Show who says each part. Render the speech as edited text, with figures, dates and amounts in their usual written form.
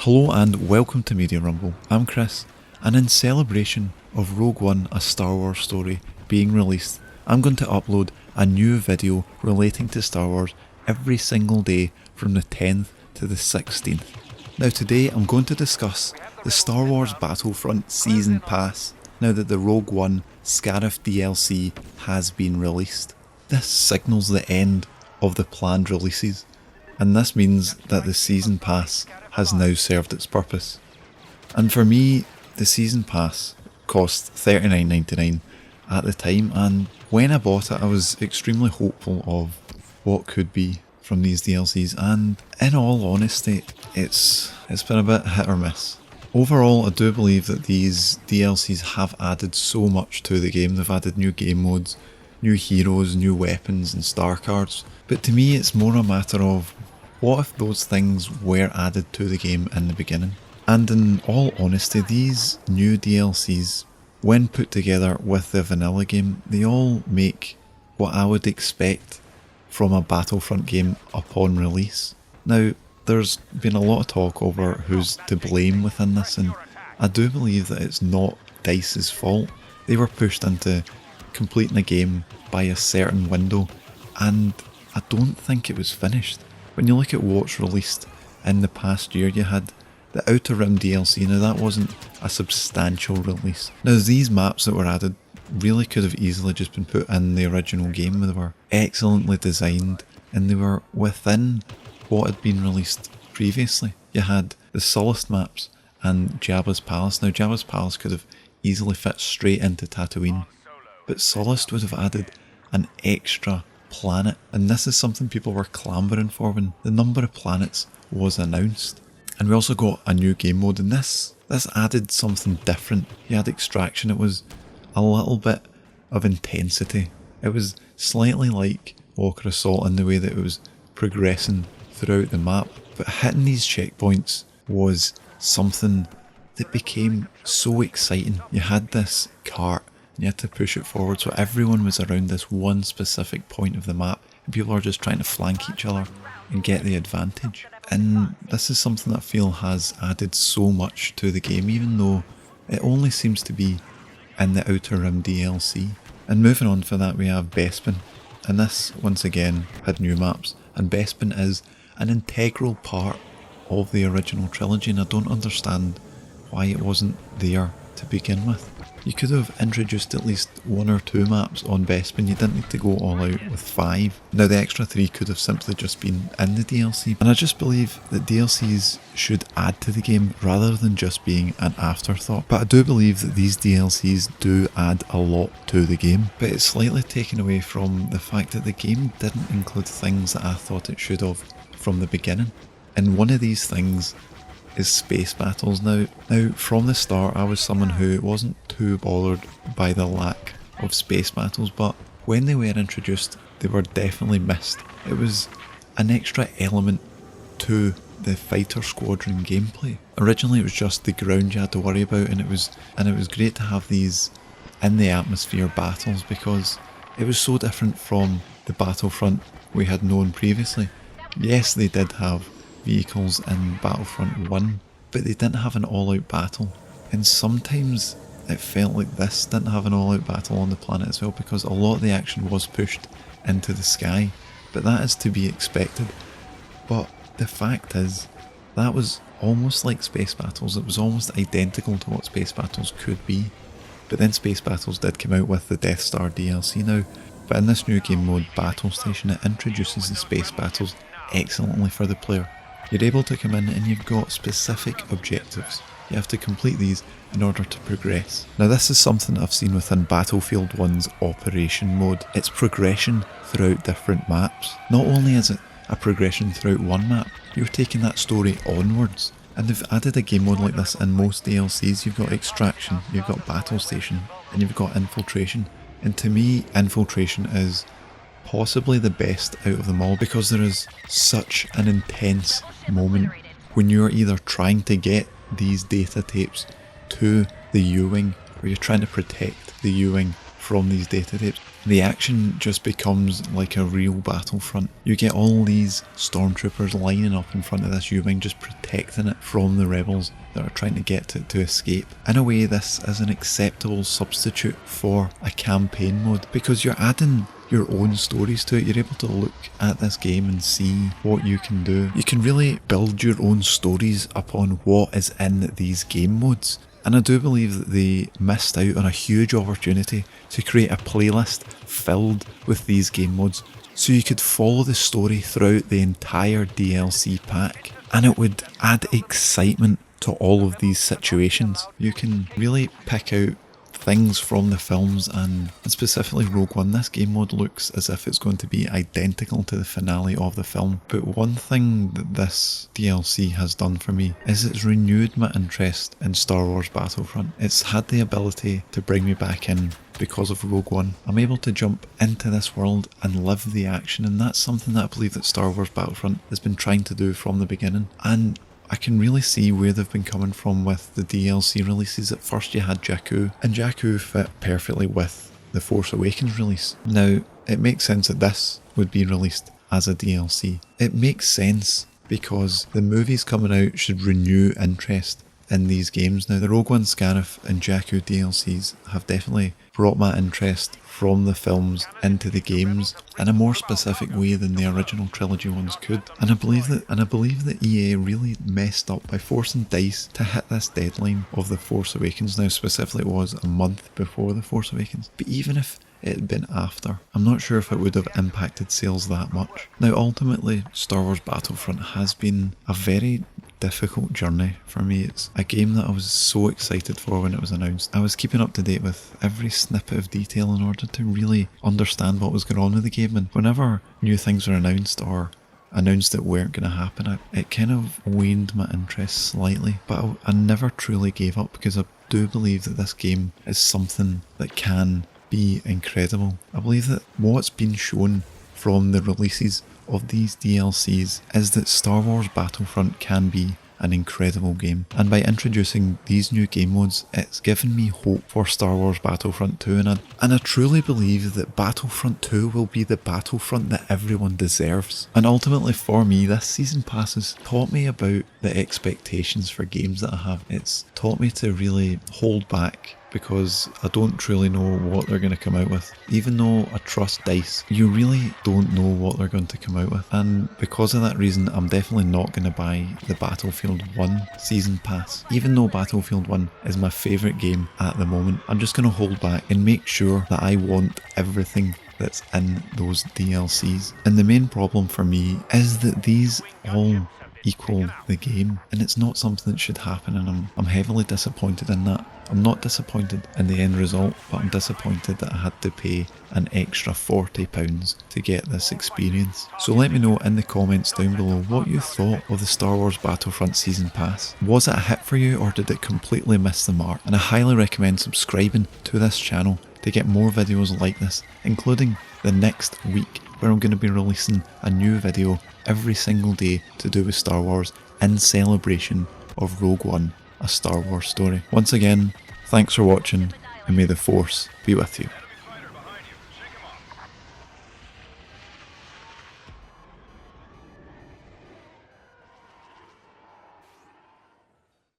Speaker 1: Hello and welcome to Media Rumble. I'm Chris, and in celebration of Rogue One, a Star Wars story being released, I'm going to upload a new video relating to Star Wars every single day from the 10th to the 16th. Now today I'm going to discuss the Star Wars Battlefront Season Pass now that the Rogue One Scarif DLC has been released. This signals the end of the planned releases, and this means that the Season Pass has now served its purpose. And for me, the Season Pass cost $39.99 at the time, and when I bought it I was extremely hopeful of what could be from these DLCs, and in all honesty it's been a bit hit or miss. Overall, I do believe that these DLCs have added so much to the game. They've added new game modes, new heroes, new weapons and star cards, but to me it's more a matter of what if those things were added to the game in the beginning? And in all honesty, these new DLCs, when put together with the vanilla game, they all make what I would expect from a Battlefront game upon release. Now, there's been a lot of talk over who's to blame within this, and I do believe that it's not DICE's fault. They were pushed into completing a game by a certain window, and I don't think it was finished. When you look at what's released in the past year, you had the Outer Rim DLC. Now that wasn't a substantial release. Now these maps that were added really could have easily just been put in the original game. They were excellently designed and they were within what had been released previously. You had the Sullust maps and Jabba's Palace. Now Jabba's Palace could have easily fit straight into Tatooine, but Sullust would have added an extra planet, and this is something people were clamouring for when the number of planets was announced. And we also got a new game mode, and this added something different. You had extraction. It was a little bit of intensity. It was slightly like Walker Assault in the way that it was progressing throughout the map, but hitting these checkpoints was something that became so exciting. You had this cart, you had to push it forward, so everyone was around this one specific point of the map and people are just trying to flank each other and get the advantage. And this is something that I feel has added so much to the game, even though it only seems to be in the Outer Rim DLC. And moving on for that, we have Bespin, and this once again had new maps, and Bespin is an integral part of the original trilogy, and I don't understand why it wasn't there to begin with. You could have introduced at least 1 or 2 maps on Bespin. You didn't need to go all out with 5. Now the extra 3 could have simply just been in the DLC, and I just believe that DLCs should add to the game rather than just being an afterthought. But I do believe that these DLCs do add a lot to the game, but it's slightly taken away from the fact that the game didn't include things that I thought it should have from the beginning. And one of these things is space battles. Now from the start I was someone who wasn't too bothered by the lack of space battles, but when they were introduced they were definitely missed. It was an extra element to the fighter squadron gameplay. Originally it was just the ground you had to worry about, and it was great to have these in the atmosphere battles because it was so different from the Battlefront we had known previously. Yes, they did have vehicles in Battlefront 1, but they didn't have an all-out battle, and sometimes it felt like this didn't have an all-out battle on the planet as well, because a lot of the action was pushed into the sky, but that is to be expected. But the fact is, that was almost like space battles. It was almost identical to what space battles could be, but then space battles did come out with the Death Star DLC now, but in this new game mode Battle Station, it introduces the space battles excellently for the player. You're able to come in and you've got specific objectives. You have to complete these in order to progress. Now this is something I've seen within Battlefield 1's Operation mode. It's progression throughout different maps. Not only is it a progression throughout one map, you're taking that story onwards. And they've added a game mode like this in most DLCs. You've got Extraction, you've got Battle Station, and you've got Infiltration. And to me, Infiltration is possibly the best out of them all, because there is such an intense moment when you're either trying to get these data tapes to the U-Wing, or you're trying to protect the U-Wing from these data tapes, the action just becomes like a real Battlefront. You get all these stormtroopers lining up in front of this U-wing, just protecting it from the rebels that are trying to get it to escape. In a way, this is an acceptable substitute for a campaign mode, because you're adding your own stories to it. You're able to look at this game and see what you can do. You can really build your own stories upon what is in these game modes. And I do believe that they missed out on a huge opportunity to create a playlist filled with these game modes, so you could follow the story throughout the entire DLC pack, and it would add excitement to all of these situations. You can really pick out things from the films, and specifically Rogue One. This game mode looks as if it's going to be identical to the finale of the film, but one thing that this DLC has done for me is it's renewed my interest in Star Wars Battlefront. It's had the ability to bring me back in because of Rogue One. I'm able to jump into this world and live the action, and that's something that I believe that Star Wars Battlefront has been trying to do from the beginning. And I can really see where they've been coming from with the DLC releases. At first you had Jakku, and Jakku fit perfectly with the Force Awakens release. Now, it makes sense that this would be released as a DLC. It makes sense because the movies coming out should renew interest in these games. Now, the Rogue One, Scarif and Jakku DLCs have definitely brought my interest from the films into the games in a more specific way than the original trilogy ones could. And I believe that EA really messed up by forcing DICE to hit this deadline of The Force Awakens. Now, specifically it was a month before The Force Awakens, but even if it had been after, I'm not sure if it would have impacted sales that much. Now, ultimately, Star Wars Battlefront has been a very difficult journey for me. It's a game that I was so excited for when it was announced. I was keeping up to date with every snippet of detail in order to really understand what was going on with the game, and whenever new things were announced or announced that weren't going to happen, it kind of waned my interest slightly, but I never truly gave up, because I do believe that this game is something that can be incredible. I believe that what's been shown from the releases of these DLCs is that Star Wars Battlefront can be an incredible game, and by introducing these new game modes, it's given me hope for Star Wars Battlefront 2, and I truly believe that Battlefront 2 will be the Battlefront that everyone deserves. And ultimately for me, this season pass has taught me about the expectations for games that I have. It's taught me to really hold back, because I don't truly know what they're going to come out with. Even though I trust DICE, you really don't know what they're going to come out with. And because of that reason, I'm definitely not going to buy the Battlefield 1 Season Pass. Even though Battlefield 1 is my favourite game at the moment, I'm just going to hold back and make sure that I want everything that's in those DLCs. And the main problem for me is that these all equal the game, and it's not something that should happen, and I'm heavily disappointed in that. I'm not disappointed in the end result, but I'm disappointed that I had to pay an extra £40 to get this experience. So let me know in the comments down below what you thought of the Star Wars Battlefront Season Pass. Was it a hit for you, or did it completely miss the mark? And I highly recommend subscribing to this channel to get more videos like this, including the next week, where I'm going to be releasing a new video every single day to do with Star Wars in celebration of Rogue One, a Star Wars story. Once again, thanks for watching, and may the Force be with you.